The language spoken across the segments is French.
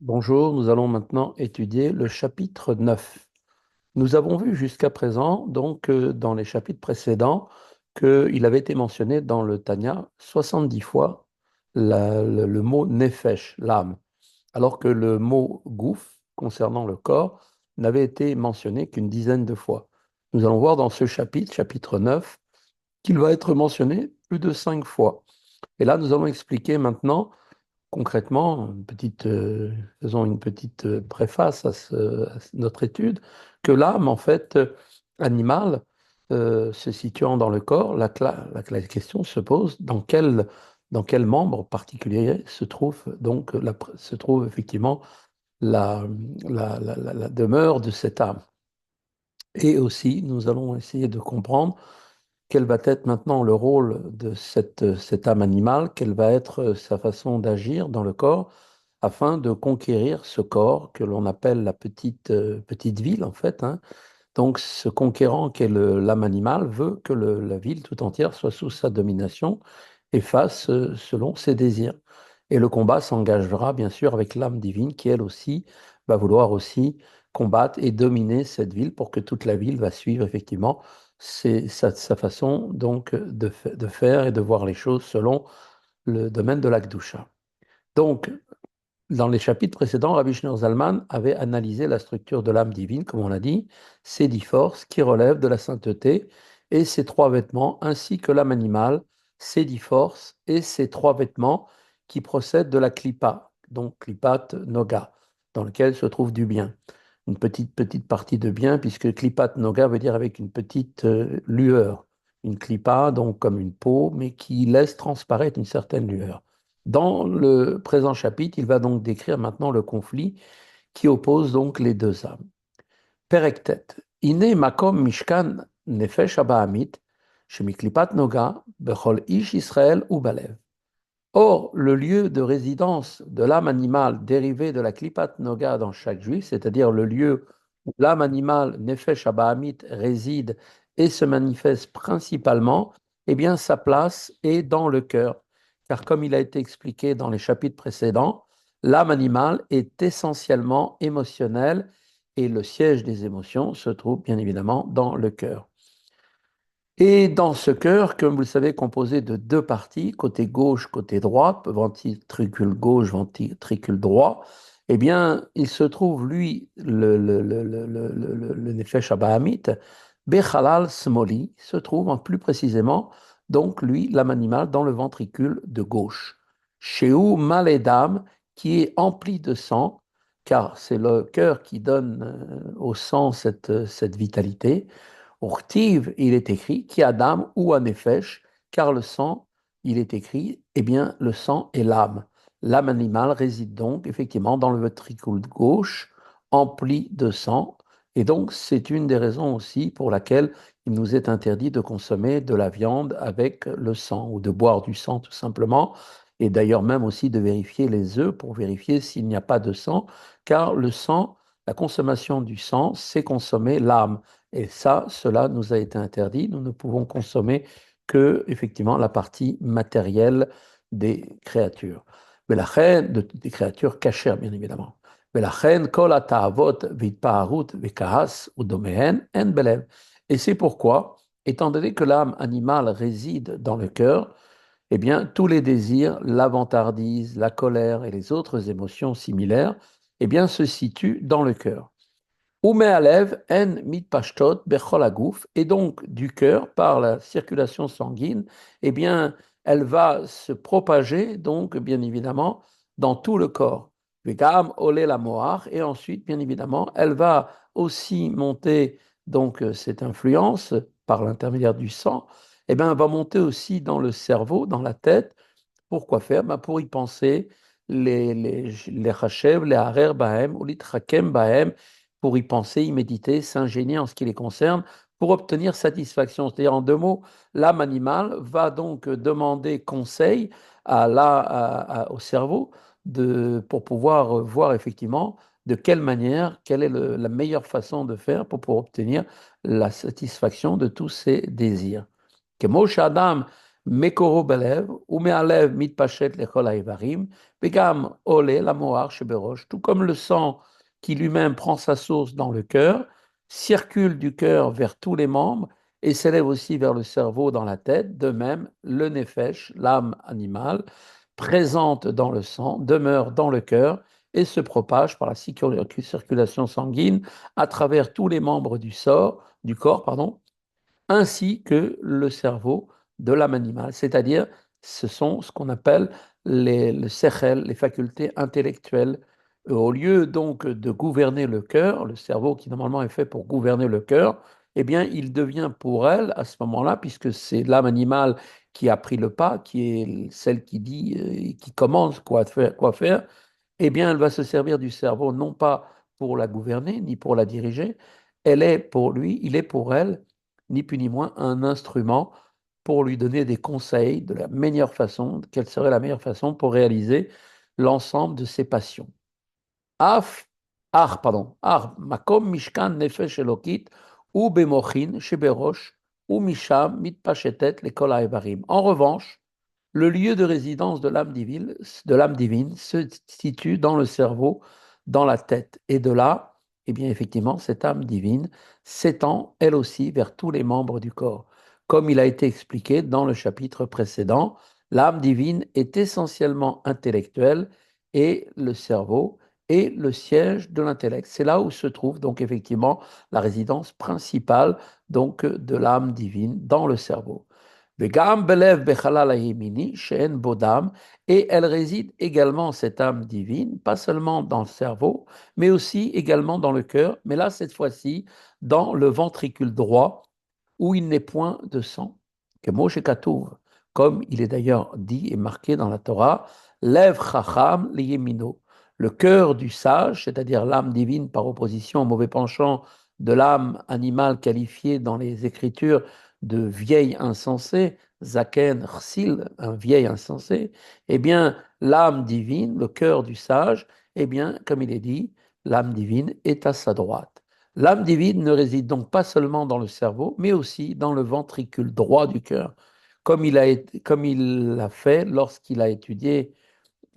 Bonjour, nous allons maintenant étudier le chapitre 9. Nous avons vu jusqu'à présent, dans les chapitres précédents, qu'il avait été mentionné dans le Tanya 70 fois le mot nefesh, l'âme, alors que le mot gouf, concernant le corps, n'avait été mentionné qu'une dizaine de fois. Nous allons voir dans ce chapitre, chapitre 9, qu'il va être mentionné plus de 5 fois. Et là, nous allons expliquer maintenant concrètement, faisons une petite préface à notre étude, que l'âme, en fait, animale, se situant dans le corps, la question se pose dans quel membre particulier se trouve se trouve effectivement la, la demeure de cette âme. Et aussi, nous allons essayer de comprendre quel va être maintenant le rôle de cette âme animale, quelle va être sa façon d'agir dans le corps afin de conquérir ce corps que l'on appelle la petite ville, en fait, hein. Donc, ce conquérant qu'est l'âme animale veut que la ville tout entière soit sous sa domination et fasse selon ses désirs. Et le combat s'engagera bien sûr avec l'âme divine qui, elle aussi, va vouloir aussi combattre et dominer cette ville pour que toute la ville va suivre effectivement sa façon donc de faire et de voir les choses selon le domaine de l'Akdusha. Donc, dans les chapitres précédents, Rabbi Shneur Zalman avait analysé la structure de l'âme divine, comme on l'a dit, ses 10 forces qui relèvent de la sainteté et ses 3 vêtements, ainsi que l'âme animale, ses 10 forces et ses 3 vêtements qui procèdent de la klipa, donc klipat noga, dans lequel se trouve du bien. Une petite partie de bien, puisque klipat noga veut dire avec une petite lueur. Une klipa, donc comme une peau, mais qui laisse transparaître une certaine lueur. Dans le présent chapitre, il va donc décrire maintenant le conflit qui oppose donc les deux âmes. Perektet. Ine makom mishkan nefesh abahamit, shemiklipat noga, bechol ish Israël ou balev. Or, le lieu de résidence de l'âme animale dérivée de la klipat noga dans chaque juif, c'est-à-dire le lieu où l'âme animale nefesh abahamit réside et se manifeste principalement, eh bien, sa place est dans le cœur. Car comme il a été expliqué dans les chapitres précédents, l'âme animale est essentiellement émotionnelle et le siège des émotions se trouve bien évidemment dans le cœur. Et dans ce cœur, comme vous le savez, composé de 2 parties, côté gauche, côté droit, ventricule gauche, ventricule droit, eh bien, il se trouve, lui, le Nefesh Abahamit, Bechalal Smoli, se trouve plus précisément, donc lui, l'âme animale, dans le ventricule de gauche. Sheu Maledam, qui est empli de sang, car c'est le cœur qui donne au sang cette vitalité. Urtiv, il est écrit, qui Adam ou Anefesh, car le sang, il est écrit, eh bien, le sang est l'âme. L'âme animale réside donc effectivement dans le ventricule gauche, empli de sang. Et donc, c'est une des raisons aussi pour laquelle il nous est interdit de consommer de la viande avec le sang ou de boire du sang tout simplement. Et d'ailleurs, même aussi de vérifier les œufs pour vérifier s'il n'y a pas de sang, car le sang, la consommation du sang, c'est consommer l'âme. Et ça, cela nous a été interdit. Nous ne pouvons consommer que, effectivement, la partie matérielle des créatures. Mais la reine, des créatures cachères, bien évidemment. Mais la reine, kol ha'ta'avot v'itpaharut v'kahas udomehen en belev. Et c'est pourquoi, étant donné que l'âme animale réside dans le cœur, eh bien, tous les désirs, la vantardise, la colère et les autres émotions similaires, eh bien, se situent dans le cœur. Umealev en mitpashtot bechol hagouf, et donc du cœur, par la circulation sanguine, eh bien, elle va se propager, donc, bien évidemment, dans tout le corps. Vegam ole la moar, et ensuite, bien évidemment, elle va aussi monter, donc, cette influence, par l'intermédiaire du sang, eh bien, elle va monter aussi dans le cerveau, dans la tête. Pourquoi faire? Ben, pour y penser les Hachev, les Harer Bahem, ou les Trakem Bahem, pour y penser, y méditer, s'ingénier en ce qui les concerne, pour obtenir satisfaction. C'est-à-dire, en 2 mots, l'âme animale va donc demander conseil au cerveau pour pouvoir voir effectivement de quelle manière, quelle est la meilleure façon de faire pour obtenir la satisfaction de tous ses désirs. Que Moshe Adam מקורו בלב, ומהלב מתפשט לכל האיברים, וגם עולה למוהר שבראש, tout comme le sang qui lui-même prend sa source dans le cœur, circule du cœur vers tous les membres et s'élève aussi vers le cerveau dans la tête, de même le nefesh, l'âme animale, présente dans le sang, demeure dans le cœur et se propage par la circulation sanguine à travers tous les membres du corps, pardon, ainsi que le cerveau de l'âme animale, c'est-à-dire ce sont ce qu'on appelle le sechel, les facultés intellectuelles. Au lieu donc de gouverner le cœur, le cerveau qui normalement est fait pour gouverner le cœur, eh bien il devient pour elle à ce moment-là, puisque c'est l'âme animale qui a pris le pas, qui est celle qui dit, qui commande quoi faire, eh bien, elle va se servir du cerveau non pas pour la gouverner, ni pour la diriger, elle est pour lui, il est pour elle, ni plus ni moins, un instrument pour lui donner des conseils de la meilleure façon, quelle serait la meilleure façon pour réaliser l'ensemble de ses passions. Af, makom mishkan nefesh elokit, ou bemochin, sheberosh, ou misham mitpachetet lekol haevarim. En revanche, le lieu de résidence de l'âme divine se situe dans le cerveau, dans la tête. Et de là, eh bien, effectivement, cette âme divine s'étend, elle aussi, vers tous les membres du corps. Comme il a été expliqué dans le chapitre précédent, l'âme divine est essentiellement intellectuelle et le cerveau est le siège de l'intellect. C'est là où se trouve donc effectivement la résidence principale donc de l'âme divine dans le cerveau. Vegam belev bechalal hayemini, she'en bodam, et elle réside également, cette âme divine, pas seulement dans le cerveau, mais aussi également dans le cœur, mais là, cette fois-ci, dans le ventricule droit, où il n'est point de sang. Que Moshe Katuv, comme il est d'ailleurs dit et marqué dans la Torah, Lev chacham liyemino, le cœur du sage, c'est-à-dire l'âme divine par opposition au mauvais penchant de l'âme animale qualifiée dans les Écritures de vieil insensé, Zaken Chsil, un vieil insensé, eh bien, l'âme divine, le cœur du sage, eh bien, comme il est dit, l'âme divine est à sa droite. L'âme divine ne réside donc pas seulement dans le cerveau, mais aussi dans le ventricule droit du cœur, comme il l'a fait lorsqu'il a étudié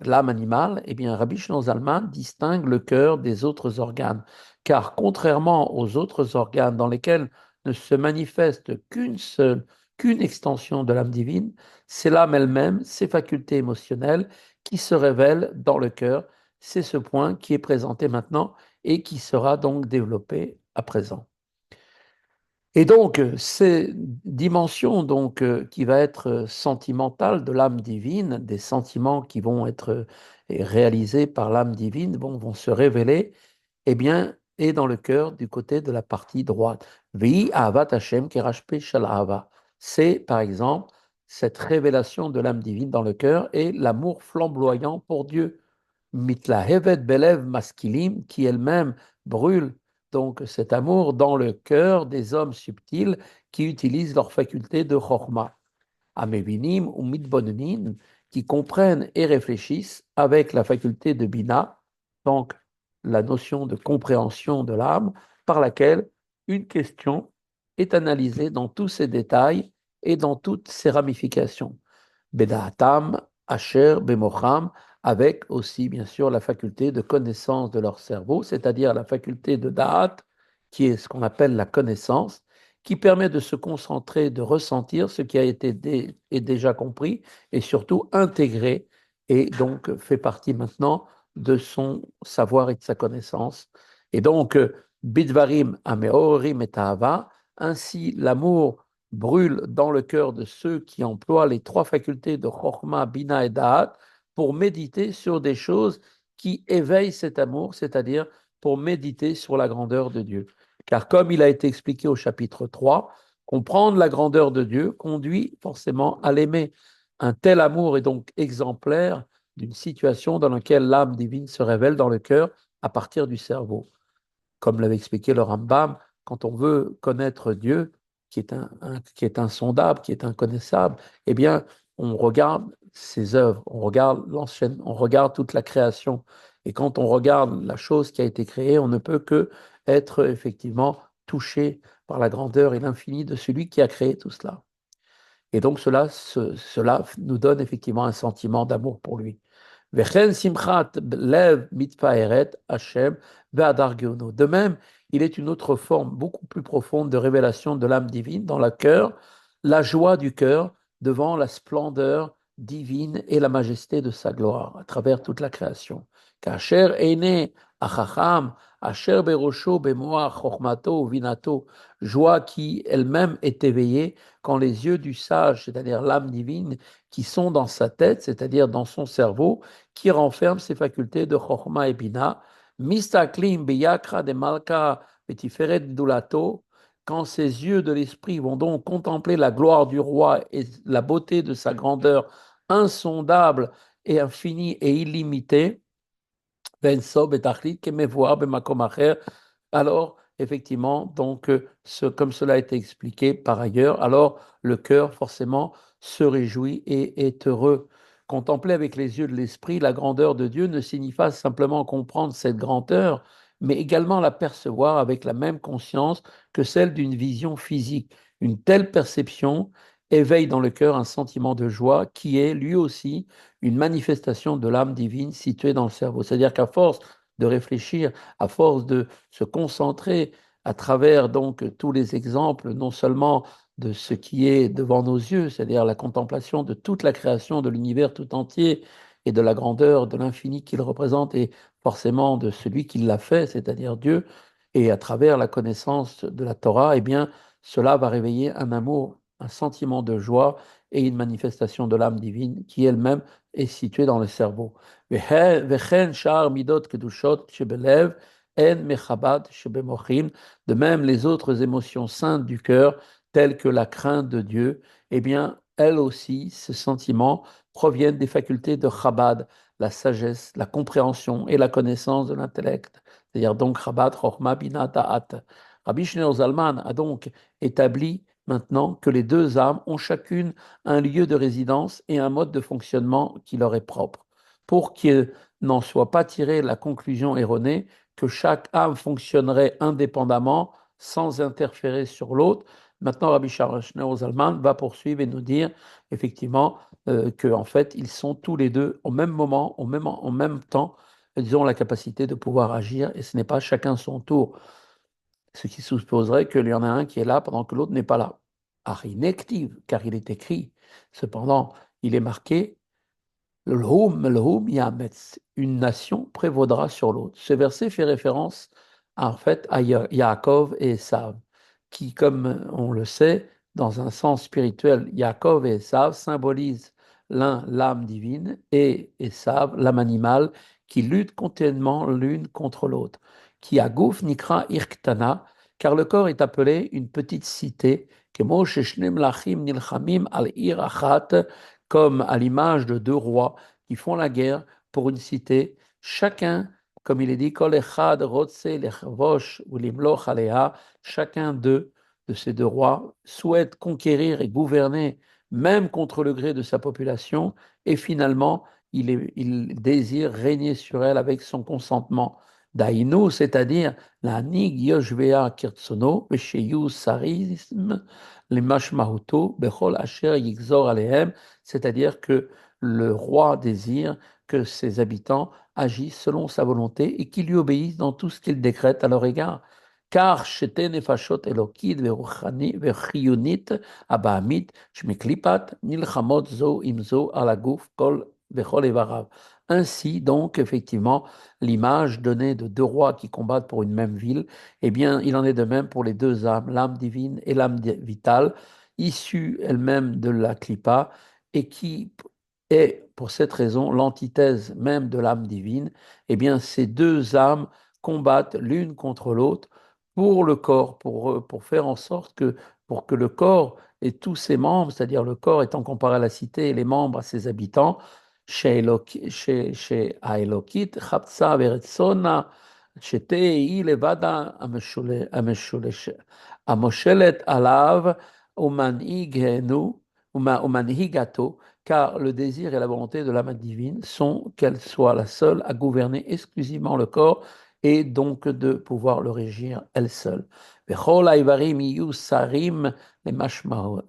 l'âme animale. Eh bien, Rabbi Shlomo Zalman distingue le cœur des autres organes, car contrairement aux autres organes dans lesquels ne se manifeste qu'une extension de l'âme divine, c'est l'âme elle-même, ses facultés émotionnelles qui se révèlent dans le cœur. C'est ce point qui est présenté maintenant et qui sera donc développé à présent. Et donc, ces dimensions donc, qui va être sentimentale de l'âme divine, des sentiments qui vont être réalisés par l'âme divine, vont se révéler, eh bien, et dans le cœur du côté de la partie droite. Vi ahavat Hashem kerashpe shel ahava. C'est, par exemple, cette révélation de l'âme divine dans le cœur et l'amour flamboyant pour Dieu. Mitlahevet belev maskilim, qui elle-même brûle donc cet amour dans le cœur des hommes subtils qui utilisent leur faculté de chorma. Amevinim ou mitbonenin, qui comprennent et réfléchissent avec la faculté de bina, donc la notion de compréhension de l'âme, par laquelle une question est analysée dans tous ses détails et dans toutes ses ramifications. Bedahatam, Asher, Bemocham, avec aussi bien sûr la faculté de connaissance de leur cerveau, c'est-à-dire la faculté de Da'at, qui est ce qu'on appelle la connaissance, qui permet de se concentrer, de ressentir ce qui a été déjà compris et surtout intégré et donc fait partie maintenant de son savoir et de sa connaissance. Et donc, Bidvarim, Ameorim et Tahava, ainsi l'amour brûle dans le cœur de ceux qui emploient les trois facultés de Chokhmah, Bina et Da'at pour méditer sur des choses qui éveillent cet amour, c'est-à-dire pour méditer sur la grandeur de Dieu. Car comme il a été expliqué au chapitre 3, comprendre la grandeur de Dieu conduit forcément à l'aimer. Un tel amour est donc exemplaire d'une situation dans laquelle l'âme divine se révèle dans le cœur à partir du cerveau. Comme l'avait expliqué le Rambam, quand on veut connaître Dieu, qui est insondable, qui est inconnaissable, eh bien, on regarde ses œuvres, on regarde l'ancienne, on regarde toute la création. Et quand on regarde la chose qui a été créée, on ne peut que être effectivement touché par la grandeur et l'infini de celui qui a créé tout cela. Et donc cela nous donne effectivement un sentiment d'amour pour lui. Vechen simchat lev mitpaeret Hashem ve'adar geono. De même, il est une autre forme beaucoup plus profonde de révélation de l'âme divine dans le cœur, la joie du cœur devant la splendeur divine et la majesté de sa gloire à travers toute la création. Kasher eine achacham, asher berosho bemoach chochmato vinato, joie qui elle-même est éveillée quand les yeux du sage, c'est-à-dire l'âme divine, qui sont dans sa tête, c'est-à-dire dans son cerveau, qui renferme ses facultés de Chochma et Bina. Mistaklim beyakra de malka betiferet dulato, quand ses yeux de l'esprit vont donc contempler la gloire du roi et la beauté de sa grandeur insondable et infinie et illimitée, alors, effectivement, donc, comme cela a été expliqué par ailleurs, alors le cœur, forcément, se réjouit et est heureux. Contempler avec les yeux de l'esprit la grandeur de Dieu ne signifie pas simplement comprendre cette grandeur, mais également la percevoir avec la même conscience que celle d'une vision physique. Une telle perception éveille dans le cœur un sentiment de joie qui est lui aussi une manifestation de l'âme divine située dans le cerveau. C'est-à-dire qu'à force de réfléchir, à force de se concentrer à travers donc tous les exemples, non seulement de ce qui est devant nos yeux, c'est-à-dire la contemplation de toute la création de l'univers tout entier et de la grandeur, de l'infini qu'il représente et forcément de celui qui l'a fait, c'est-à-dire Dieu, et à travers la connaissance de la Torah, eh bien, cela va réveiller un amour, un sentiment de joie et une manifestation de l'âme divine qui elle-même est située dans le cerveau. וכן שאר מידות קדושות שבלב, en mechabad shebemochim. De même, les autres émotions saintes du cœur, telles que la crainte de Dieu, eh bien, elles aussi, ces sentiments proviennent des facultés de Chabad, la sagesse, la compréhension et la connaissance de l'intellect. C'est-à-dire donc Chabad, Chochma, Bina, Da'at. Rabbi Shneur Zalman a donc établi maintenant que les deux âmes ont chacune un lieu de résidence et un mode de fonctionnement qui leur est propre, pour qu'il n'en soit pas tiré la conclusion erronée que chaque âme fonctionnerait indépendamment sans interférer sur l'autre. Maintenant, Rabbi Shneur Zalman va poursuivre et nous dire effectivement que en fait, ils sont tous les deux au même moment, en même temps, ils ont la capacité de pouvoir agir et ce n'est pas chacun son tour, ce qui supposerait qu'il y en a un qui est là pendant que l'autre n'est pas là. Arinective, car il est écrit. Cependant, il est marqué L'Hum Yametz, une nation prévaudra sur l'autre. Ce verset fait référence en fait à Yaakov et Esav, qui, comme on le sait, dans un sens spirituel, Yaakov et Esav symbolisent l'un l'âme divine et Esav l'âme animale qui luttent continuellement l'une contre l'autre. Qui a Gouf Nikra Irktana, car le corps est appelé une petite cité, Kemo Sheshnem Lachim Nilchamim al Ir Achat, comme à l'image de deux rois qui font la guerre pour une cité, chacun, comme il est dit, Kol echad rotse lechavosh ou limloch alea, chacun d'eux, de ces deux rois, souhaite conquérir et gouverner, même contre le gré de sa population, et finalement, il désire régner sur elle avec son consentement. Dainu, c'est-à-dire la nig yoshvea kirtsono, vesheyu sarism, les mashmahuto, bechol asher yigzor alehem, c'est-à-dire que le roi désire que ses habitants agissent selon sa volonté et qu'ils lui obéissent dans tout ce qu'il décrète à leur égard. Car shete nefashot elokid vechiyunit abahamit shmeklipat nilchamot zo imzo alaguf kol vechol evarav. Ainsi donc, effectivement, l'image donnée de deux rois qui combattent pour une même ville, eh bien, il en est de même pour les deux âmes, l'âme divine et l'âme vitale, issues elles-mêmes de la clipa, et qui est pour cette raison l'antithèse même de l'âme divine, eh bien ces deux âmes combattent l'une contre l'autre pour le corps, pour faire en sorte que, pour que le corps et tous ses membres, c'est-à-dire le corps étant comparé à la cité et les membres à ses habitants, chez Aelokit, Chapsa Veretzona, שתהי לבדה המושלת עליו ומנהיגנו ומנהיגתו, car le désir et la volonté de l'âme divine sont qu'elle soit la seule à gouverner exclusivement le corps et donc de pouvoir le régir elle seule. Vechol haivarim iyu sarim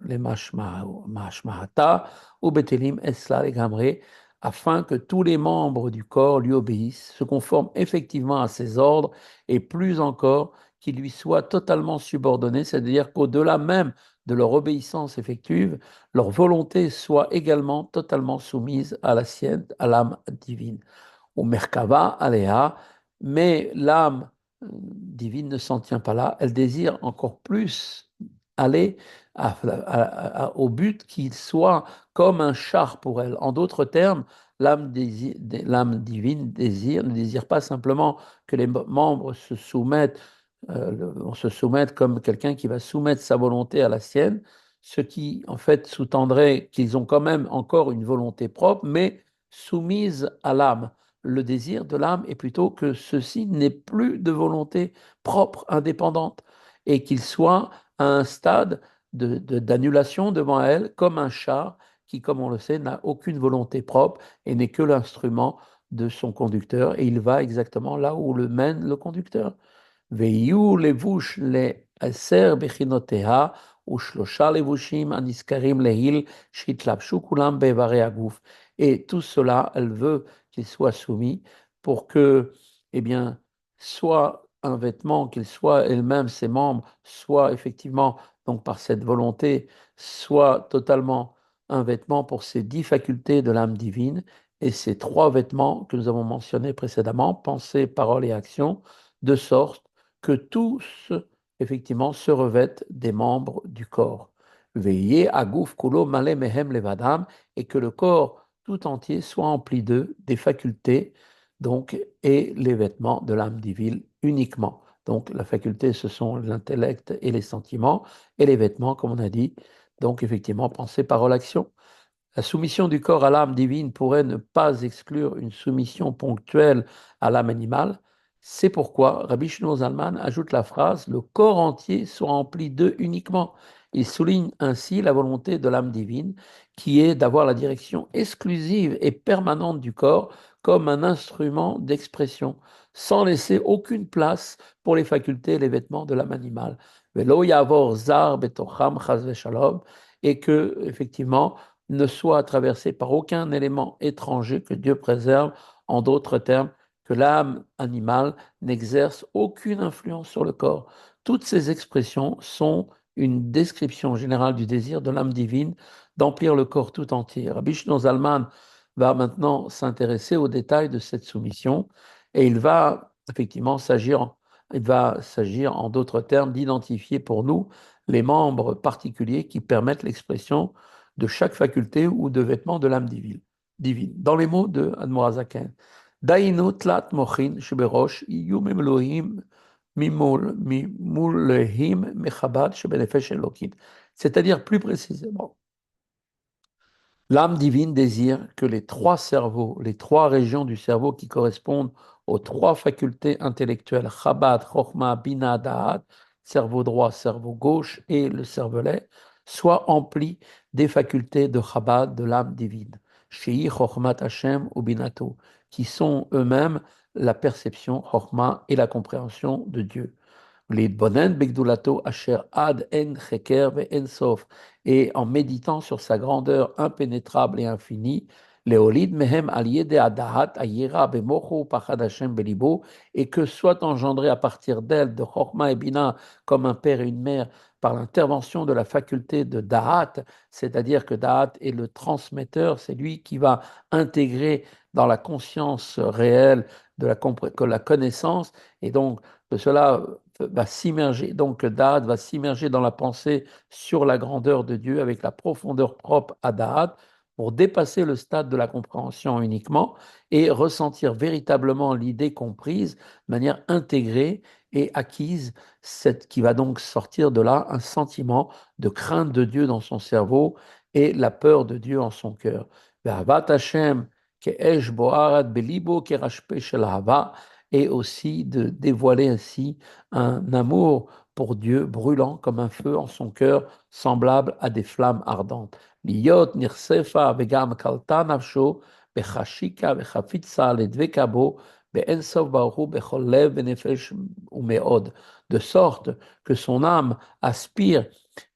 lemashmahata ou betelim esla legamre, afin que tous les membres du corps lui obéissent, se conforment effectivement à ses ordres et plus encore qu'ils lui soient totalement subordonnés, c'est-à-dire qu'au-delà même de leur obéissance effective, leur volonté soit également totalement soumise à la sienne, à l'âme divine. Ou Merkava, Aléa, mais l'âme divine ne s'en tient pas là, elle désire encore plus aller au but qu'il soit comme un char pour elle. En d'autres termes, l'âme divine ne désire pas simplement que les membres on se soumette comme quelqu'un qui va soumettre sa volonté à la sienne, ce qui en fait sous-tendrait qu'ils ont quand même encore une volonté propre, mais soumise à l'âme. Le désir de l'âme est plutôt que ceci n'ait plus de volonté propre, indépendante, et qu'il soit à un stade d'annulation devant elle, comme un char qui, comme on le sait, n'a aucune volonté propre et n'est que l'instrument de son conducteur, et il va exactement là où le mène le conducteur. ויהיו לבוש לעשר בכינותיה ושלושה לבושים הנזכרים לעיל שהתלבשו כולם באיברי הגוף. Et tout cela, elle veut qu'il soit soumis pour que, eh bien, soit un vêtement, qu'il soit elle-même, ses membres, soit effectivement, donc par cette volonté, soit totalement un vêtement pour ces 10 facultés de l'âme divine et ces 3 vêtements que nous avons mentionnés précédemment, pensée, parole et action, de sorte que tous, effectivement, se revêtent des membres du corps. Veillez à gouf kulo male mehem levadam, et que le corps tout entier soit empli d'eux, des facultés, donc, et les vêtements de l'âme divine uniquement. Donc, la faculté, ce sont l'intellect et les sentiments, et les vêtements, comme on a dit, donc, effectivement, pensée, parole, action. La soumission du corps à l'âme divine pourrait ne pas exclure une soumission ponctuelle à l'âme animale. C'est pourquoi Rabbi Shlomo Zalman ajoute la phrase le corps entier soit rempli d'eux uniquement. Il souligne ainsi la volonté de l'âme divine, qui est d'avoir la direction exclusive et permanente du corps comme un instrument d'expression, sans laisser aucune place pour les facultés et les vêtements de l'âme animale. Velo yavor zar betocham chas v'shalom, et que, effectivement, ne soit traversé par aucun élément étranger que Dieu préserve, en d'autres termes, que l'âme animale n'exerce aucune influence sur le corps. Toutes ces expressions sont une description générale du désir de l'âme divine d'emplir le corps tout entier. Rabbi Shlomo Zalman va maintenant s'intéresser aux détails de cette soumission et il va effectivement s'agir en d'autres termes d'identifier pour nous les membres particuliers qui permettent l'expression de chaque faculté ou de vêtement de l'âme divine. Dans les mots de Admorazaken, Dainu tlat mochin sheberosh iyu mimlohim mimulehim mechabad shebenefesh elokit. C'est-à-dire plus précisément, l'âme divine désire que les 3 cerveaux, les 3 régions du cerveau qui correspondent aux 3 facultés intellectuelles, Chabad, Chochma, Bina, Da'at, cerveau droit, cerveau gauche et le cervelet, soient emplis des facultés de Chabad, de l'âme divine, Shei, Chochmat Hashem ou Binato, qui sont eux-mêmes la perception, Chochma, et la compréhension de Dieu. להתבונן בגדולתו אשר עד אין חקר ואין סוף, et en méditant sur sa grandeur impénétrable et infinie, להוליד מהם על ידי הדעת היראה במוחו ופחד השם בליבו, et que soit engendré à partir d'elle de Chokhmah et Bina comme un père et une mère par l'intervention de la faculté de Da'at, c'est-à-dire que Da'at est le transmetteur, c'est lui qui va intégrer dans la conscience réelle que la connaissance, et donc que cela va s'immerger, donc Da'at va s'immerger dans la pensée sur la grandeur de Dieu avec la profondeur propre à Da'at pour dépasser le stade de la compréhension uniquement et ressentir véritablement l'idée comprise de manière intégrée et acquise, qui va donc sortir de là un sentiment de crainte de Dieu dans son cerveau et la peur de Dieu en son cœur. Ve'avat Hashem ke'esh bo'arat belibo kerashpe shel hava, et aussi de dévoiler ainsi un amour pour Dieu brûlant comme un feu en son cœur, semblable à des flammes ardentes. Liyot nirsefa vegam kalta nafsho bechashika vechafitza ledvekabo be'en sof baruch bechol lev benefesh umeod, de sorte que son âme aspire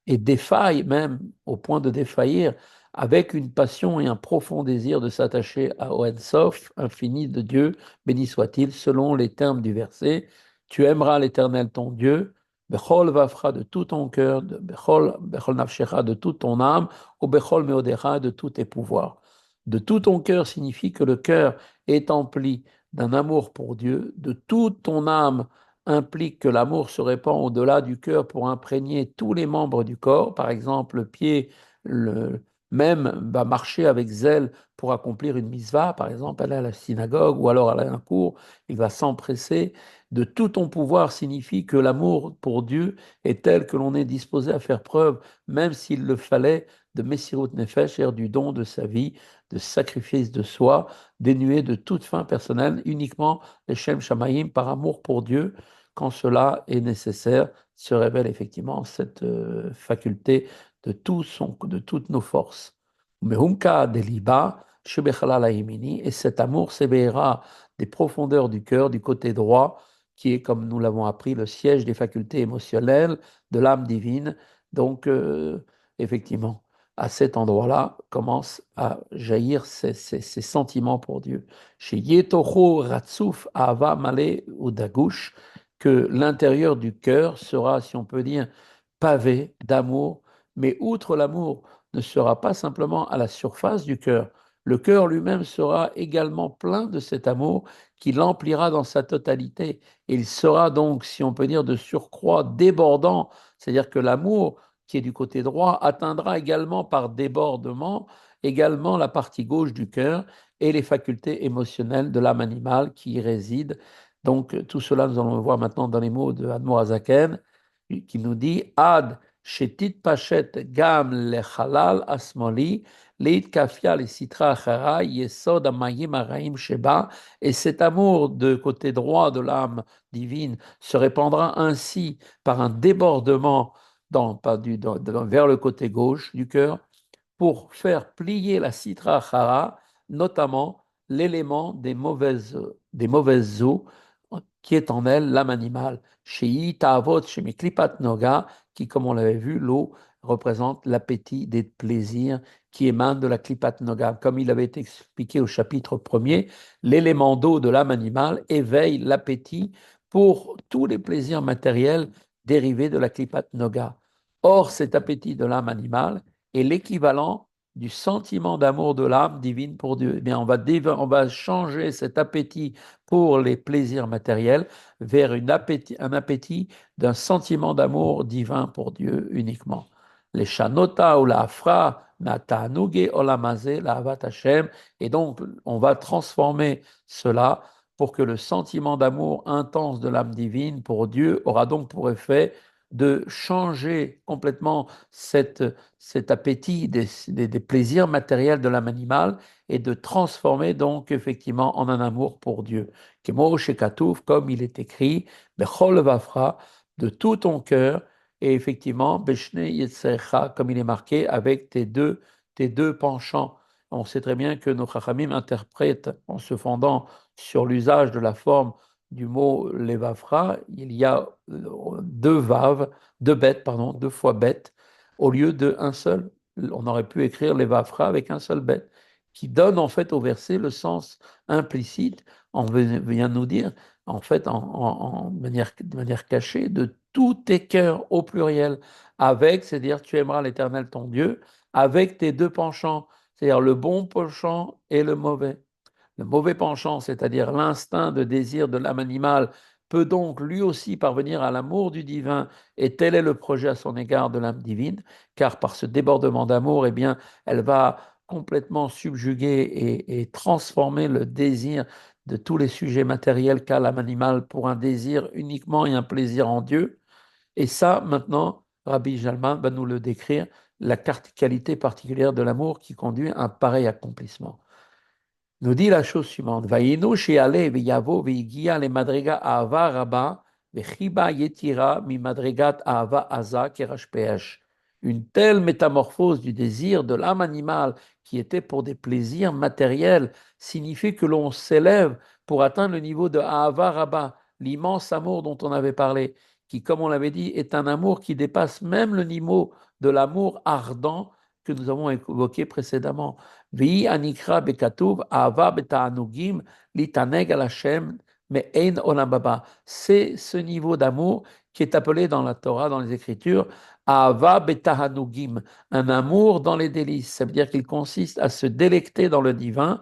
et défaille même au point de défaillir avec une passion et un profond désir de s'attacher à Ohen Sof, infini de Dieu, béni soit-il, selon les termes du verset, tu aimeras l'Éternel ton Dieu, Bechol vafra de tout ton cœur, Bechol nafshecha de toute ton âme, ou Bechol meodecha de tous tes pouvoirs. De tout ton cœur signifie que le cœur est empli d'un amour pour Dieu, de toute ton âme implique que l'amour se répand au-delà du cœur pour imprégner tous les membres du corps. Par exemple, le pied même va marcher avec zèle pour accomplir une mitzvah, par exemple, aller à la synagogue ou alors aller à un cours, il va s'empresser. De tout ton pouvoir signifie que l'amour pour Dieu est tel que l'on est disposé à faire preuve, même s'il le fallait, de Messirut Nefesh, c'est-à-dire du don de sa vie, de sacrifice de soi, dénué de toute fin personnelle, uniquement les Shem Shamayim par amour pour Dieu, quand cela est nécessaire, se révèle effectivement cette faculté de toutes nos forces. Mehumka deliba, shebechalal haimini, et cet amour s'éveillera des profondeurs du cœur, du côté droit, qui est, comme nous l'avons appris, le siège des facultés émotionnelles de l'âme divine. Donc, effectivement, à cet endroit-là, commencent à jaillir ces sentiments pour Dieu. Chez Yetocho Ratsuf Ava Male ou Dagush, que l'intérieur du cœur sera, si on peut dire, pavé d'amour, mais outre l'amour, ne sera pas simplement à la surface du cœur. Le cœur lui-même sera également plein de cet amour qui l'emplira dans sa totalité. Et il sera donc, si on peut dire, de surcroît débordant, c'est-à-dire que l'amour qui est du côté droit atteindra également par débordement également la partie gauche du cœur et les facultés émotionnelles de l'âme animale qui y résident. Donc tout cela, nous allons le voir maintenant dans les mots de Admor Azaken, qui nous dit Ad shetit pachet gam lechalal asmoli leit kafia le sitra achara yesod amayim araim sheba, et cet amour de côté droit de l'âme divine se répandra ainsi par un débordement vers le côté gauche du cœur pour faire plier la citra achara, notamment l'élément des mauvaises eaux qui est en elle l'âme animale. Chez Ta'avot, chez Miklipat Noga, qui, comme on l'avait vu, l'eau représente l'appétit des plaisirs qui émanent de la Klipat Noga. Comme il avait été expliqué au chapitre premier, l'élément d'eau de l'âme animale éveille l'appétit pour tous les plaisirs matériels dérivés de la Klipat Noga. Or, cet appétit de l'âme animale est l'équivalent du sentiment d'amour de l'âme divine pour Dieu. Eh bien, on va changer cet appétit pour les plaisirs matériels vers un appétit d'un sentiment d'amour divin pour Dieu uniquement. Les shanota ou la afra, nata'anuge olamazé, la avat Hashem, et donc on va transformer cela pour que le sentiment d'amour intense de l'âme divine pour Dieu aura donc pour effet de changer complètement cet appétit des plaisirs matériels de l'âme animale et de transformer donc effectivement en un amour pour Dieu. Kemo shekatouf, comme il est écrit, bechol vafra, de tout ton cœur, et effectivement, beshne yetzecha, comme il est marqué, avec tes deux penchants. On sait très bien que nos chachamim interprètent en se fondant sur l'usage de la forme du mot levafra, il y a deux vaves, deux bêtes, pardon, deux fois bête, au lieu d'un seul. On aurait pu écrire levafra avec un seul bête, qui donne en fait au verset le sens implicite. On vient nous dire, en fait, de manière cachée, de tous tes cœurs au pluriel, avec, c'est-à-dire tu aimeras l'Éternel ton Dieu, avec tes deux penchants, c'est-à-dire le bon penchant et le mauvais. Le mauvais penchant, c'est-à-dire l'instinct de désir de l'âme animale, peut donc lui aussi parvenir à l'amour du divin, et tel est le projet à son égard de l'âme divine, car par ce débordement d'amour, eh bien, elle va complètement subjuguer et transformer le désir de tous les sujets matériels qu'a l'âme animale pour un désir uniquement et un plaisir en Dieu. Et ça, maintenant, Rabbi Jalman va nous le décrire, la qualité particulière de l'amour qui conduit à un pareil accomplissement. Nous dit la chose suivante. Vayinu she'ale v'yavo v'igia le madriga ahava rabba v'chiba yetira mi madrigat ahava aza kerashpesh. Une telle métamorphose du désir de l'âme animale qui était pour des plaisirs matériels, signifie que l'on s'élève pour atteindre le niveau de Ahava Rabba, l'immense amour dont on avait parlé, qui, comme on l'avait dit, est un amour qui dépasse même le niveau de l'amour ardent que nous avons évoqué précédemment. Vi anikra bekatuv ahava beta'anugim litaneg al Hashem mais ein olam baba. C'est ce niveau d'amour qui est appelé dans la Torah, dans les Écritures, ahava betahanugim, un amour dans les délices. Ça veut dire qu'il consiste à se délecter dans le divin,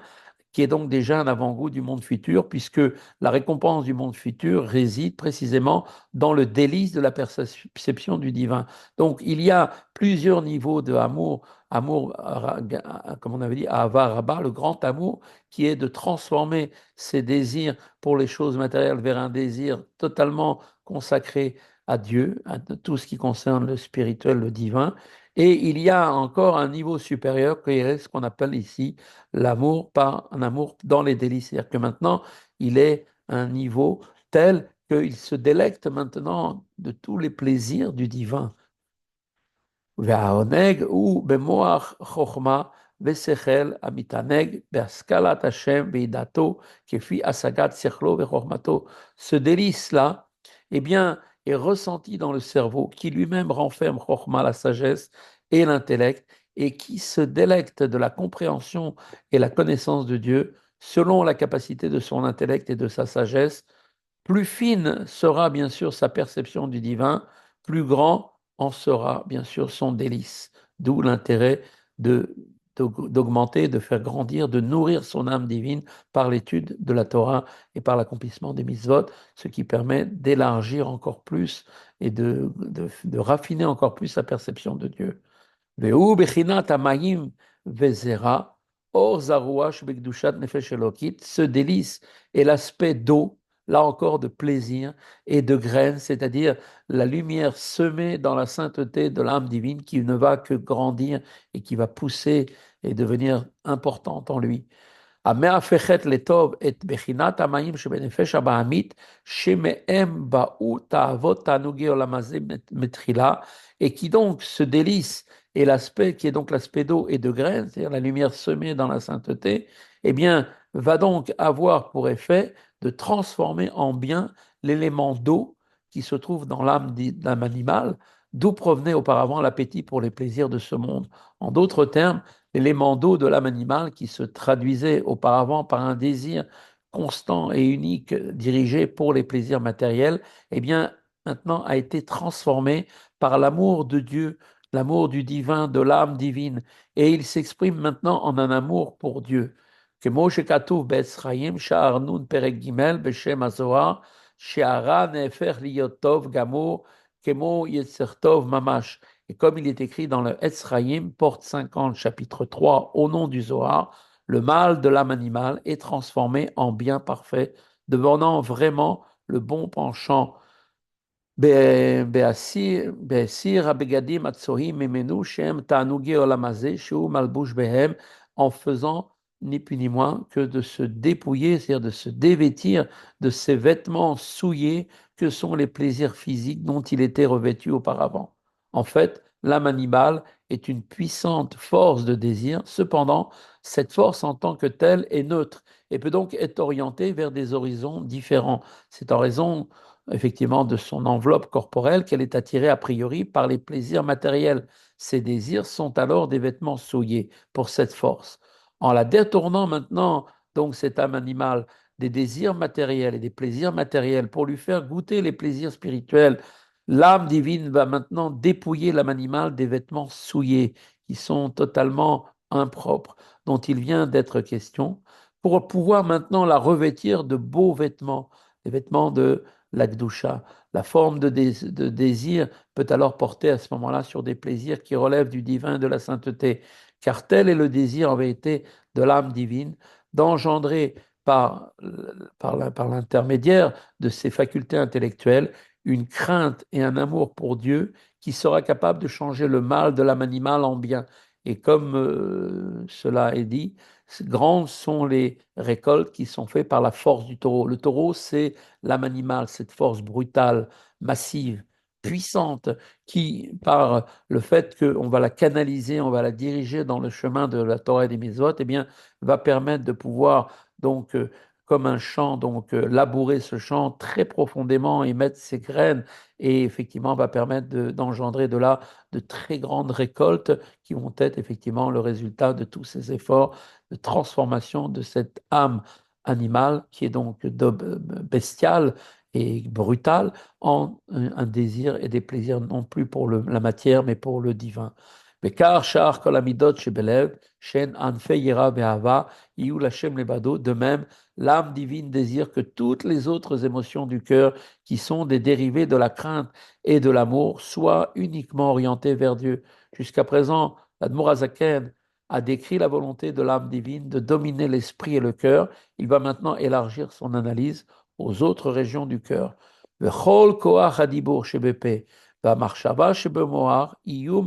qui est donc déjà un avant-goût du monde futur, puisque la récompense du monde futur réside précisément dans le délice de la perception du divin. Donc il y a plusieurs niveaux de amour, comme on avait dit, Ahava Rabba, le grand amour, qui est de transformer ses désirs pour les choses matérielles vers un désir totalement consacré à Dieu, à tout ce qui concerne le spirituel, le divin. Et il y a encore un niveau supérieur qui est ce qu'on appelle ici l'amour par un amour dans les délices. C'est-à-dire que maintenant, il est un niveau tel qu'il se délecte maintenant de tous les plaisirs du divin. והעונג הוא במוח חוכמה ושכל המתענג בהשכלת השם וידעתו כפי השגת שכלו וחוכמתו. Ce délice-là, eh bien, est ressenti dans le cerveau qui lui-même renferme Chokhmah, la sagesse et l'intellect, et qui se délecte de la compréhension et la connaissance de Dieu selon la capacité de son intellect et de sa sagesse. Plus fine sera bien sûr sa perception du divin, plus grand en sera bien sûr son délice. D'où l'intérêt de, d'augmenter, de faire grandir, de nourrir son âme divine par l'étude de la Torah et par l'accomplissement des mitzvot, ce qui permet d'élargir encore plus et de raffiner encore plus sa perception de Dieu. והוא בחינת המים וזרע, אור זרוע שבקדושת נפש אלוקית, ce délice est l'aspect d'eau, là encore de plaisir, et de graines, c'est-à-dire la lumière semée dans la sainteté de l'âme divine qui ne va que grandir et qui va pousser et devenir importante en lui. המהפכת לטוב את בחינת המים שבנפש הבעמית, שמהם באו תאוות תענוגי עולם הזה מתחילה, et qui donc se délice, et l'aspect qui est donc l'aspect d'eau et de graines, c'est-à-dire la lumière semée dans la sainteté, eh bien, va donc avoir pour effet de transformer en bien l'élément d'eau qui se trouve dans l'âme d'un animal, d'où provenait auparavant l'appétit pour les plaisirs de ce monde. En d'autres termes, l'élément d'eau de l'âme animale qui se traduisait auparavant par un désir constant et unique dirigé pour les plaisirs matériels, eh bien, maintenant a été transformé par l'amour de Dieu, l'amour du divin, de l'âme divine, et il s'exprime maintenant en un amour pour Dieu. כמו שכתוב בעץ חיים, שער נ' פרק ג' בשם הזוהר, שהרע נהפך להיות טוב גמור, כמו יצר טוב ממש. Et comme il est écrit dans le Etz Chaim, porte 50, chapitre 3, au nom du Zohar, le mal de l'âme animale est transformé en bien parfait, devenant vraiment le bon penchant. בהסיר הבגדים הצוהים ממנו שהם תענוגי עולם הזה, שהוא מלבוש בהם, en faisant ni plus ni moins que de se dépouiller, c'est-à-dire de se dévêtir de ces vêtements souillés que sont les plaisirs physiques dont il était revêtu auparavant. En fait, l'âme animale est une puissante force de désir, cependant, cette force en tant que telle est neutre et peut donc être orientée vers des horizons différents. C'est en raison effectivement de son enveloppe corporelle qu'elle est attirée a priori par les plaisirs matériels. Ses désirs sont alors des vêtements souillés pour cette force. En la détournant maintenant, donc cette âme animale, des désirs matériels et des plaisirs matériels pour lui faire goûter les plaisirs spirituels, l'âme divine va maintenant dépouiller l'âme animale des vêtements souillés qui sont totalement impropres, dont il vient d'être question, pour pouvoir maintenant la revêtir de beaux vêtements, des vêtements de la Gdusha. La forme de désir peut alors porter à ce moment-là sur des plaisirs qui relèvent du divin et de la sainteté, car tel est le désir en vérité de l'âme divine, d'engendrer par l'intermédiaire de ses facultés intellectuelles une crainte et un amour pour Dieu qui sera capable de changer le mal de l'âme animale en bien. Et comme cela est dit, grandes sont les récoltes qui sont faites par la force du taureau. Le taureau, c'est l'âme animale, cette force brutale, massive, puissante qui, par le fait qu'on va la canaliser, on va la diriger dans le chemin de la Torah et des mitzvot, eh bien, va permettre de pouvoir, donc, comme un champ, donc, labourer ce champ très profondément et mettre ses graines, et effectivement, va permettre d'engendrer de là de très grandes récoltes qui vont être effectivement le résultat de tous ces efforts de transformation de cette âme animale qui est donc bestiale et brutale en un désir et des plaisirs non plus pour la matière, mais pour le divin. Bekar shar kol amidot shebelev, shen anfe yira ve'ava, iyu lachem lebado. De même, l'âme divine désire que toutes les autres émotions du cœur, qui sont des dérivés de la crainte et de l'amour, soient uniquement orientées vers Dieu. Jusqu'à présent, l'Admor Azaken a décrit la volonté de l'âme divine de dominer l'esprit et le cœur. Il va maintenant élargir son analyse aux autres régions du cœur. וכל כוח הדיבור שבפה והמחשבה שבמוח יהיו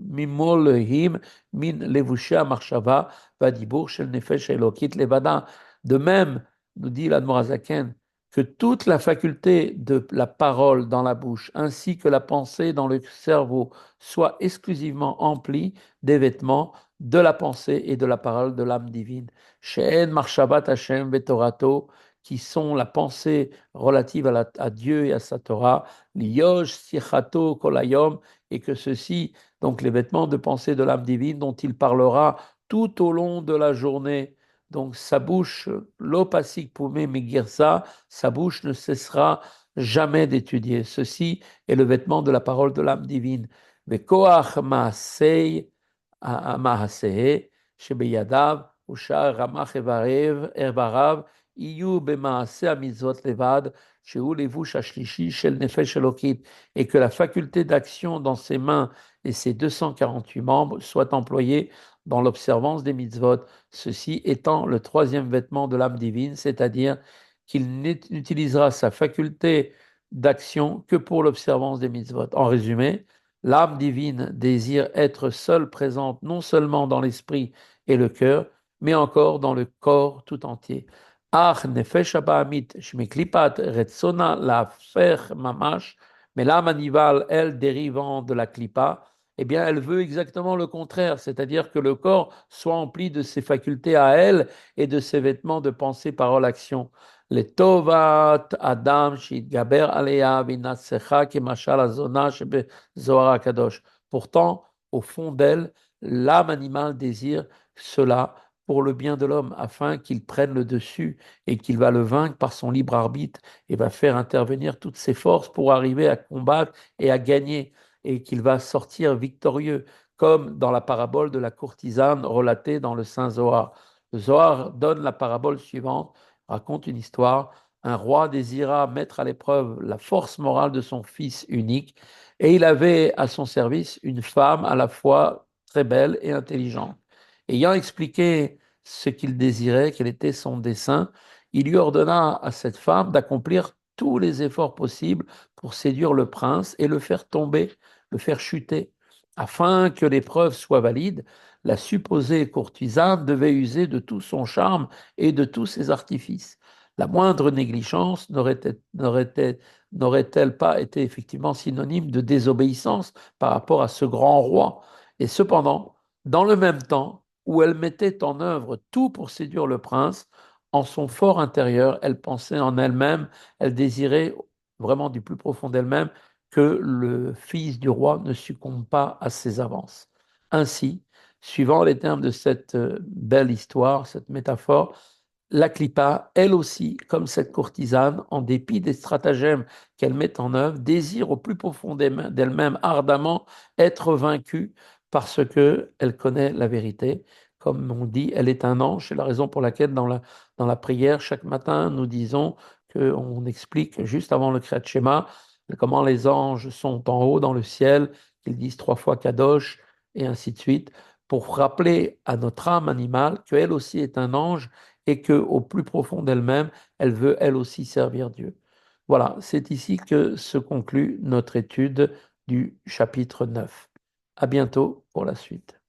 ממולאים מן לבושי המחשבה והדיבור של נפש אלוקית לבדה. De même, nous dit l'Admorazaken, que toute la faculté de la parole dans la bouche ainsi que la pensée dans le cerveau soit exclusivement emplie des vêtements de la pensée et de la parole de l'âme divine. She'en marshavat Hashem vetorato, qui sont la pensée relative à Dieu et à sa Torah, l'yosh sichato kolayom, et que ceci, donc les vêtements de pensée de l'âme divine dont il parlera tout au long de la journée. Donc sa bouche, l'opasik poumé migirsa, sa bouche ne cessera jamais d'étudier. Ceci est le vêtement de la parole de l'âme divine. Vekoach maasei maaseh shebeyadav ushar ramach evarav Iyu bemaase amizot levad, shehu levush ashlishi shel nefesh elokit, et que la faculté d'action dans ses mains et ses 248 membres soit employée dans l'observance des mitzvot, ceci étant le troisième vêtement de l'âme divine, c'est-à-dire qu'il n'utilisera sa faculté d'action que pour l'observance des mitzvot. En résumé, l'âme divine désire être seule présente non seulement dans l'esprit et le cœur, mais encore dans le corps tout entier. Ach nefesh abahamit shmiklipat retsona la faire mamash, mais l'âme animale, elle, dérivant de la klipa, eh bien, elle veut exactement le contraire, c'est-à-dire que le corps soit empli de ses facultés à elle et de ses vêtements de pensée, parole, action. Les tovat adam shitgaber alea vinatsecha kemashal azona shebe zohar kadosh. Pourtant, au fond d'elle, l'âme animale désire cela pour le bien de l'homme, afin qu'il prenne le dessus et qu'il va le vaincre par son libre arbitre et va faire intervenir toutes ses forces pour arriver à combattre et à gagner, et qu'il va sortir victorieux, comme dans la parabole de la courtisane relatée dans le Saint Zohar. Le Zohar donne la parabole suivante, raconte une histoire. Un roi désira mettre à l'épreuve la force morale de son fils unique, et il avait à son service une femme à la fois très belle et intelligente. Ayant expliqué ce qu'il désirait, quel était son dessein, il lui ordonna à cette femme d'accomplir tous les efforts possibles pour séduire le prince et le faire tomber, le faire chuter. Afin que l'épreuve soit valide, la supposée courtisane devait user de tout son charme et de tous ses artifices. La moindre négligence n'aurait-elle pas été effectivement synonyme de désobéissance par rapport à ce grand roi? Et cependant, dans le même temps où elle mettait en œuvre tout pour séduire le prince, en son fort intérieur, elle pensait en elle-même, elle désirait vraiment du plus profond d'elle-même que le fils du roi ne succombe pas à ses avances. Ainsi, suivant les termes de cette belle histoire, cette métaphore, la Clipa, elle aussi, comme cette courtisane, en dépit des stratagèmes qu'elle met en œuvre, désire au plus profond d'elle-même ardemment être vaincue parce que elle connaît la vérité. Comme on dit, elle est un ange. C'est la raison pour laquelle dans la prière, chaque matin, nous disons qu'on explique juste avant le Kriyat Shema comment les anges sont en haut dans le ciel, qu'ils disent 3 fois Kadosh, et ainsi de suite, pour rappeler à notre âme animale qu'elle aussi est un ange et qu'au plus profond d'elle-même, elle veut elle aussi servir Dieu. Voilà, c'est ici que se conclut notre étude du chapitre 9. À bientôt pour la suite.